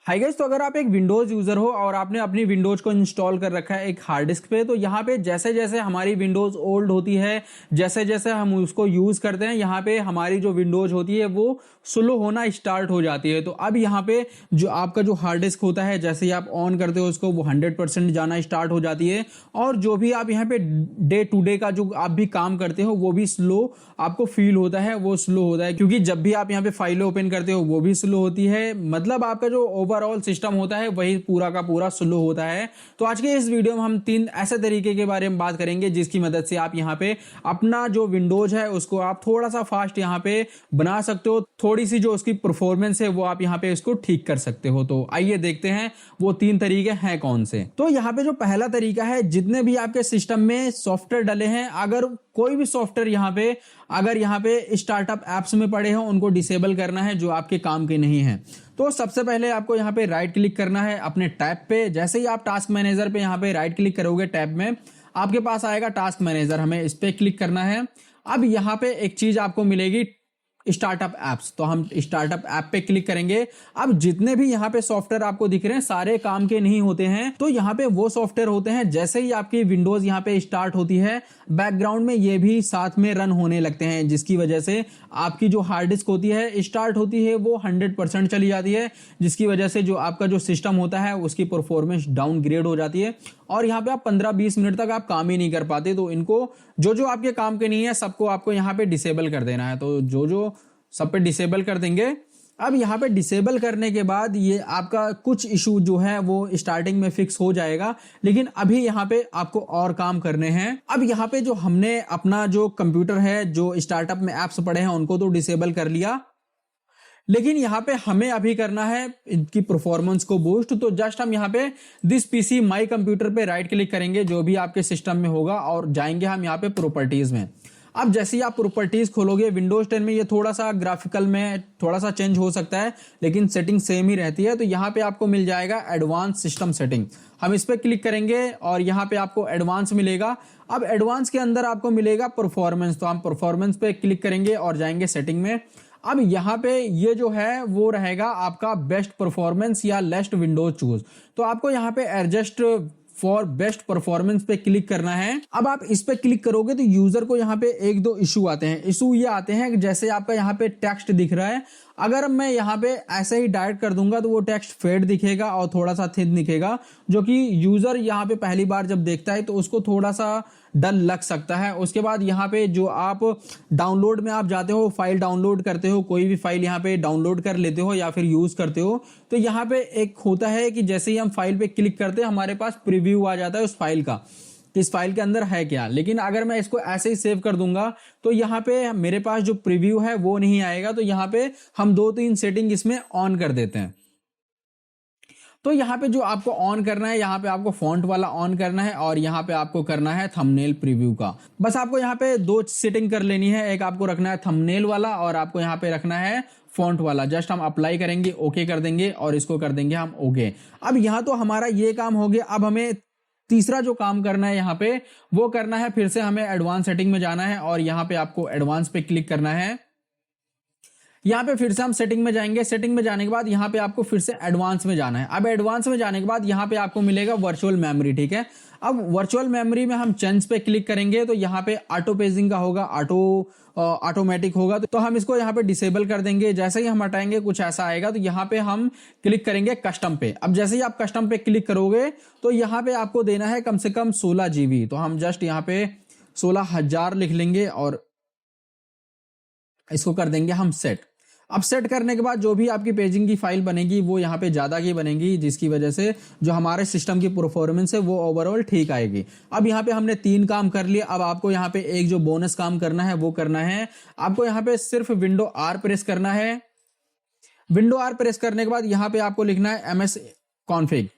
Hi guys, तो अगर आप एक विंडोज यूजर हो और आपने अपनी विंडोज को इंस्टॉल कर रखा है एक हार्ड डिस्क पे, तो यहाँ पे जैसे जैसे हमारी विंडोज ओल्ड होती है, जैसे जैसे हम उसको यूज करते हैं, यहाँ पे हमारी जो विंडोज होती है वो स्लो होना स्टार्ट हो जाती है। तो अब यहाँ पे जो आपका जो हार्ड डिस्क होता है, जैसे ही आप ऑन करते हो उसको, वो 100% जाना स्टार्ट हो जाती है। और जो भी आप यहाँ पे डे टू डे का जो आप भी काम करते हो वो भी स्लो आपको फील होता है, वो स्लो होता है, क्योंकि जब भी आप यहाँ पे फाइलें ओपन करते हो वो भी स्लो होती है। मतलब आपका जो ओवरऑल सिस्टम होता है वही पूरा का पूरा स्लो होता है। तो आज के इस वीडियो में हम 3 ऐसे तरीके के बारे में बात करेंगे जिसकी मदद से आप यहाँ पे अपना जो विंडोज है उसको आप थोड़ा सा फास्ट यहाँ पे बना सकते हो। थोड़ी सी जो उसकी परफॉर्मेंस है वो आप यहाँ पे इसको ठीक कर सकते हो। तो आइए देखते हैं वो 3 तरीके हैं कौन से। तो यहाँ पे जो पहला तरीका है, जितने भी आपके सिस्टम में सॉफ्टवेयर डले हैं, अगर कोई भी सॉफ्टवेयर यहाँ पे स्टार्टअप एप्स में पड़े हो, उनको डिसेबल करना है जो आपके काम के नहीं है। तो सबसे पहले आपको यहाँ पे राइट क्लिक करना है अपने टैब पे। जैसे ही आप टास्क मैनेजर पे यहाँ पे राइट क्लिक करोगे, टैब में आपके पास आएगा टास्क मैनेजर, हमें इस पे क्लिक करना है। अब यहाँ पे एक चीज आपको मिलेगी, स्टार्टअप एप्स, तो हम स्टार्टअप ऐप पे क्लिक करेंगे। अब जितने भी यहाँ पे सॉफ्टवेयर आपको दिख रहे हैं सारे काम के नहीं होते हैं। तो यहाँ पे वो सॉफ्टवेयर होते हैं जैसे ही आपकी विंडोज यहाँ पे स्टार्ट होती है, बैकग्राउंड में ये भी साथ में रन होने लगते हैं, जिसकी वजह से आपकी जो हार्ड डिस्क होती है स्टार्ट होती है वो 100% चली जाती है, जिसकी वजह से जो आपका जो सिस्टम होता है उसकी परफॉर्मेंस डाउनग्रेड हो जाती है और यहाँ पे आप 15-20 मिनट तक आप काम ही नहीं कर पाते। तो इनको जो आपके काम के नहीं है सबको आपको यहाँ पे डिसेबल कर देना है। तो जो सब पे डिसेबल कर देंगे। अब यहाँ पे डिसेबल करने के बाद ये आपका कुछ इशू जो है वो स्टार्टिंग में फिक्स हो जाएगा, लेकिन अभी यहाँ पे आपको और काम करने हैं। अब यहाँ पे जो हमने अपना जो कंप्यूटर है, जो स्टार्टअप में एप्स पड़े हैं उनको तो डिसेबल कर लिया, लेकिन यहाँ पे हमें अभी करना है इनकी परफॉर्मेंस को बूस्ट। तो जस्ट हम यहाँ पे दिस पीसी माई कंप्यूटर पे राइट क्लिक करेंगे जो भी आपके सिस्टम में होगा और जाएंगे हम यहाँ पे प्रॉपर्टीज में। अब जैसे ही आप प्रॉपर्टीज खोलोगे, विंडोज 10 में ये थोड़ा सा ग्राफिकल में थोड़ा सा चेंज हो सकता है, लेकिन सेटिंग सेम ही रहती है। तो यहाँ पे आपको मिल जाएगा एडवांस सिस्टम सेटिंग, हम इस पे क्लिक करेंगे और यहाँ पे आपको एडवांस मिलेगा। अब एडवांस के अंदर आपको मिलेगा परफॉर्मेंस, तो हम परफॉर्मेंस पे क्लिक करेंगे और जाएंगे सेटिंग में। अब यहाँ पे ये जो है वो रहेगा आपका बेस्ट परफॉर्मेंस या लेस्ट विंडोज चूज। तो आपको यहाँ पे एडजस्ट फॉर बेस्ट परफॉर्मेंस पे क्लिक करना है। अब आप इस पे क्लिक करोगे तो यूजर को यहाँ पे 1-2 इशू आते हैं। इशू ये आते हैं, जैसे आपका यहाँ पे टेक्स्ट दिख रहा है, अगर मैं यहाँ पे ऐसे ही डायरेक्ट कर दूंगा तो वो टेक्स्ट फेड दिखेगा और थोड़ा सा थिन दिखेगा, जो कि यूजर यहाँ पे पहली बार जब देखता है तो उसको थोड़ा सा डल लग सकता है। उसके बाद यहाँ पे जो आप डाउनलोड में आप जाते हो, फाइल डाउनलोड करते हो, कोई भी फाइल यहाँ पे डाउनलोड कर लेते हो या फिर यूज करते हो, तो यहाँ पे एक होता है कि जैसे ही हम फाइल पे क्लिक करते हैं हमारे पास प्रीव्यू आ जाता है उस फाइल का, इस फाइल के अंदर है क्या। लेकिन अगर मैं इसको ऐसे ही सेव कर दूंगा तो यहाँ पे मेरे पास जो प्रीव्यू है वो नहीं आएगा। तो यहाँ पे हम 2-3 सेटिंग इसमें ऑन कर देते हैं। तो यहाँ पे जो आपको ऑन करना है, यहाँ पे आपको फॉन्ट वाला ऑन करना है और यहाँ पे आपको करना है थंबनेल प्रीव्यू का। बस आपको यहाँ पे 2 सेटिंग कर लेनी है, एक आपको रखना है थंबनेल वाला और आपको यहाँ पे रखना है फॉन्ट वाला। जस्ट हम अप्लाई करेंगे, ओके कर देंगे और इसको कर देंगे हम ओके। अब यहाँ तो हमारा ये काम हो गया। अब हमें तीसरा जो काम करना है यहाँ पे वो करना है, फिर से हमें एडवांस सेटिंग में जाना है और यहाँ पे आपको एडवांस पे क्लिक करना है। यहाँ पे फिर से हम सेटिंग में जाएंगे। सेटिंग में जाने के बाद यहाँ पे आपको फिर से एडवांस में जाना है। अब एडवांस में जाने के बाद यहाँ पे आपको मिलेगा वर्चुअल मेमोरी, ठीक है। अब वर्चुअल मेमोरी में हम चेंज पे क्लिक करेंगे तो यहाँ पे ऑटो पेजिंग का होगा, ऑटोमेटिक होगा, तो हम इसको यहाँ पे डिसेबल कर देंगे। जैसे ही हम हटाएंगे कुछ ऐसा आएगा, तो यहाँ पे हम क्लिक करेंगे कस्टम पे। अब जैसे ही आप कस्टम पे क्लिक करोगे तो यहाँ पे आपको देना है कम से कम 16 GB। तो हम जस्ट यहाँ पे 16,000 लिख लेंगे और इसको कर देंगे हम सेट। अब सेट करने के बाद जो भी आपकी पेजिंग की फाइल बनेगी वो यहाँ पे ज्यादा की बनेगी, जिसकी वजह से जो हमारे सिस्टम की परफॉर्मेंस है वो ओवरऑल ठीक आएगी। अब यहाँ पे हमने 3 काम कर लिए। अब आपको यहाँ पे एक जो बोनस काम करना है वो करना है, आपको यहाँ पे सिर्फ विंडो आर प्रेस करना है। विंडो आर प्रेस करने के बाद यहाँ पे आपको लिखना है MS कॉन्फिग।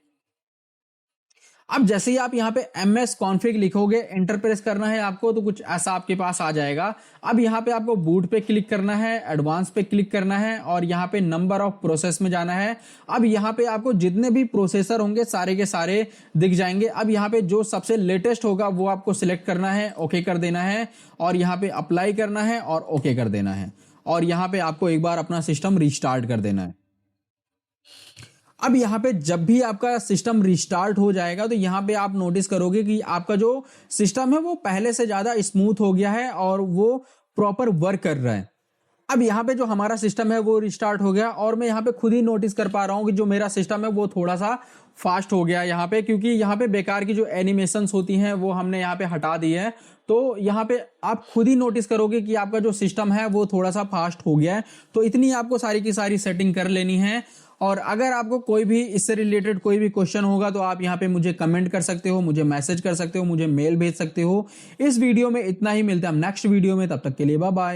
अब जैसे ही आप यहाँ पे MS कॉन्फिग लिखोगे, एंटर प्रेस करना है आपको, तो कुछ ऐसा आपके पास आ जाएगा। अब यहाँ पे आपको बूट पे क्लिक करना है, एडवांस पे क्लिक करना है और यहाँ पे नंबर ऑफ प्रोसेस में जाना है। अब यहाँ पे आपको जितने भी प्रोसेसर होंगे सारे के सारे दिख जाएंगे। अब यहाँ पे जो सबसे लेटेस्ट होगा वो आपको सिलेक्ट करना है, ओके कर देना है और यहाँ पे अप्लाई करना है और ओके कर देना है और यहाँ पे आपको एक बार अपना सिस्टम रिस्टार्ट कर देना है। अब यहाँ पे जब भी आपका सिस्टम रिस्टार्ट हो जाएगा तो यहाँ पे आप नोटिस करोगे कि आपका जो सिस्टम है वो पहले से ज्यादा स्मूथ हो गया है और वो प्रॉपर वर्क कर रहा है। अब यहाँ पे जो हमारा सिस्टम है वो रिस्टार्ट हो गया और मैं यहाँ पे खुद ही नोटिस कर पा रहा हूँ कि जो मेरा सिस्टम है वो थोड़ा सा फास्ट हो गया यहाँ पे, क्योंकि यहाँ पे बेकार की जो एनिमेशंस होती हैं वो हमने यहाँ पे हटा दी है। तो यहाँ पे आप खुद ही नोटिस करोगे कि आपका जो सिस्टम है वो थोड़ा सा फास्ट हो गया है। तो इतनी आपको सारी की सारी सेटिंग कर लेनी है। और अगर आपको कोई भी इससे रिलेटेड कोई भी क्वेश्चन होगा तो आप यहाँ पे मुझे कमेंट कर सकते हो, मुझे मैसेज कर सकते हो, मुझे मेल भेज सकते हो। इस वीडियो में इतना ही, मिलते हैं हम नेक्स्ट वीडियो में, तब तक के लिए बाय बाय।